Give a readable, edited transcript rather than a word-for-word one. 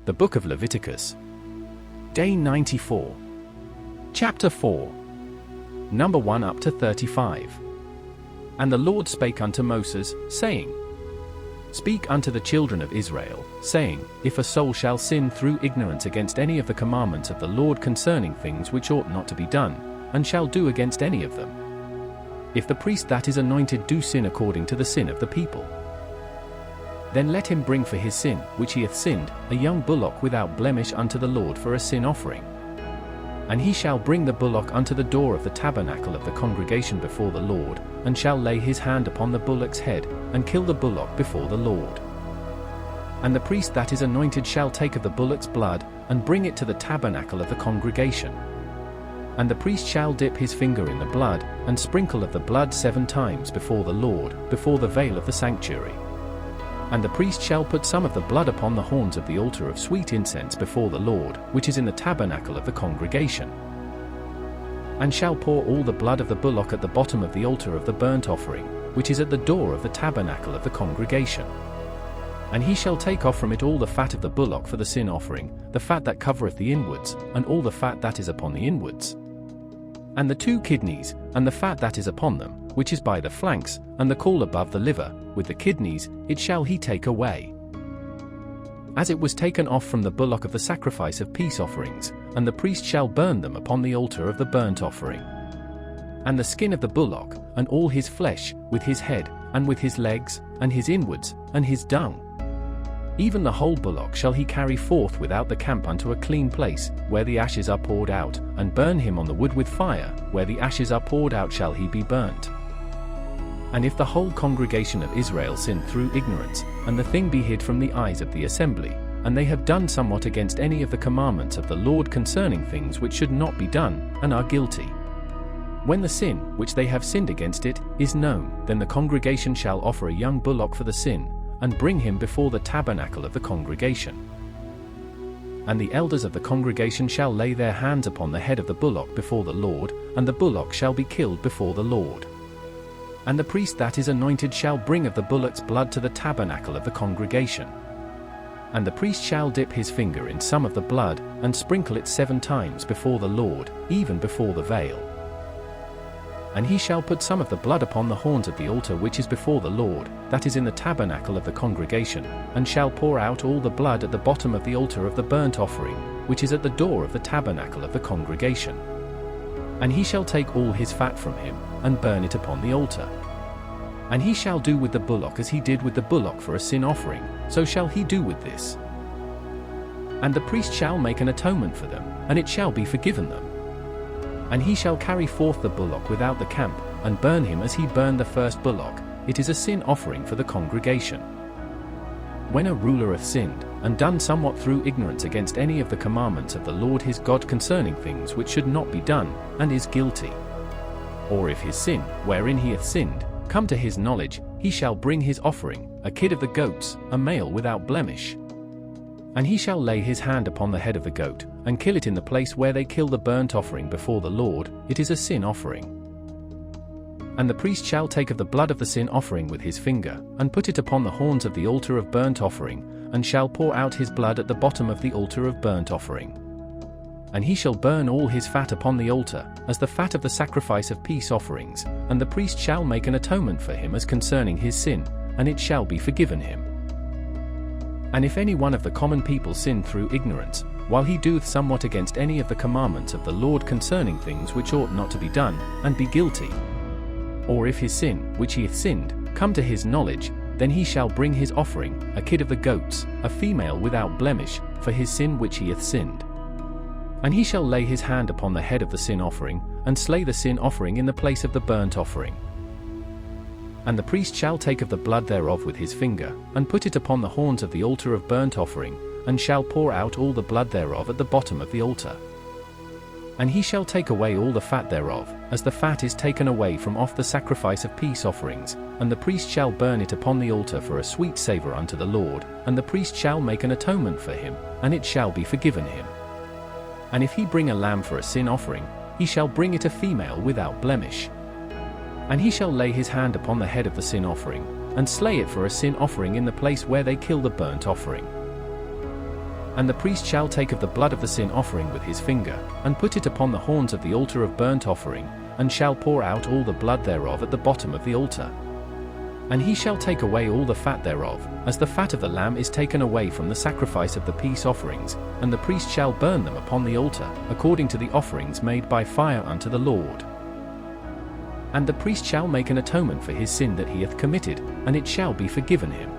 The Book of Leviticus. Day 94. Chapter 4. Number 1 up to 35. And the Lord spake unto Moses, saying, Speak unto the children of Israel, saying, If a soul shall sin through ignorance against any of the commandments of the Lord concerning things which ought not to be done, and shall do against any of them. If the priest that is anointed do sin according to the sin of the people, then let him bring for his sin, which he hath sinned, a young bullock without blemish unto the Lord for a sin offering. And he shall bring the bullock unto the door of the tabernacle of the congregation before the Lord, and shall lay his hand upon the bullock's head, and kill the bullock before the Lord. And the priest that is anointed shall take of the bullock's blood, and bring it to the tabernacle of the congregation. And the priest shall dip his finger in the blood, and sprinkle of the blood 7 times before the Lord, before the veil of the sanctuary. And the priest shall put some of the blood upon the horns of the altar of sweet incense before the Lord, which is in the tabernacle of the congregation. And shall pour all the blood of the bullock at the bottom of the altar of the burnt offering, which is at the door of the tabernacle of the congregation. And he shall take off from it all the fat of the bullock for the sin offering, the fat that covereth the inwards, and all the fat that is upon the inwards, and the 2 kidneys, and the fat that is upon them, which is by the flanks, and the caul above the liver, with the kidneys, it shall he take away, as it was taken off from the bullock of the sacrifice of peace offerings, and the priest shall burn them upon the altar of the burnt offering. And the skin of the bullock, and all his flesh, with his head, and with his legs, and his inwards, and his dung, even the whole bullock shall he carry forth without the camp unto a clean place, where the ashes are poured out, and burn him on the wood with fire, where the ashes are poured out shall he be burnt. And if the whole congregation of Israel sin through ignorance, and the thing be hid from the eyes of the assembly, and they have done somewhat against any of the commandments of the Lord concerning things which should not be done, and are guilty, when the sin, which they have sinned against it, is known, then the congregation shall offer a young bullock for the sin, and bring him before the tabernacle of the congregation. And the elders of the congregation shall lay their hands upon the head of the bullock before the Lord, and the bullock shall be killed before the Lord. And the priest that is anointed shall bring of the bullock's blood to the tabernacle of the congregation. And the priest shall dip his finger in some of the blood, and sprinkle it 7 times before the Lord, even before the veil. And he shall put some of the blood upon the horns of the altar which is before the Lord, that is in the tabernacle of the congregation, and shall pour out all the blood at the bottom of the altar of the burnt offering, which is at the door of the tabernacle of the congregation. And he shall take all his fat from him, and burn it upon the altar. And he shall do with the bullock as he did with the bullock for a sin offering, so shall he do with this. And the priest shall make an atonement for them, and it shall be forgiven them. And he shall carry forth the bullock without the camp, and burn him as he burned the first bullock. It is a sin offering for the congregation. When a ruler hath sinned, and done somewhat through ignorance against any of the commandments of the Lord his God concerning things which should not be done, and is guilty, or if his sin, wherein he hath sinned, come to his knowledge, he shall bring his offering, a kid of the goats, a male without blemish. And he shall lay his hand upon the head of the goat, and kill it in the place where they kill the burnt offering before the Lord. It is a sin offering. And the priest shall take of the blood of the sin offering with his finger, and put it upon the horns of the altar of burnt offering, and shall pour out his blood at the bottom of the altar of burnt offering. And he shall burn all his fat upon the altar, as the fat of the sacrifice of peace offerings, and the priest shall make an atonement for him as concerning his sin, and it shall be forgiven him. And if any one of the common people sin through ignorance, while he doeth somewhat against any of the commandments of the Lord concerning things which ought not to be done, and be guilty, or if his sin, which he hath sinned, come to his knowledge, then he shall bring his offering, a kid of the goats, a female without blemish, for his sin which he hath sinned. And he shall lay his hand upon the head of the sin offering, and slay the sin offering in the place of the burnt offering. And the priest shall take of the blood thereof with his finger, and put it upon the horns of the altar of burnt offering, and shall pour out all the blood thereof at the bottom of the altar. And he shall take away all the fat thereof, as the fat is taken away from off the sacrifice of peace offerings, and the priest shall burn it upon the altar for a sweet savour unto the Lord, and the priest shall make an atonement for him, and it shall be forgiven him. And if he bring a lamb for a sin offering, he shall bring it a female without blemish. And he shall lay his hand upon the head of the sin offering, and slay it for a sin offering in the place where they kill the burnt offering. And the priest shall take of the blood of the sin offering with his finger, and put it upon the horns of the altar of burnt offering, and shall pour out all the blood thereof at the bottom of the altar. And he shall take away all the fat thereof, as the fat of the lamb is taken away from the sacrifice of the peace offerings, and the priest shall burn them upon the altar, according to the offerings made by fire unto the Lord. And the priest shall make an atonement for his sin that he hath committed, and it shall be forgiven him.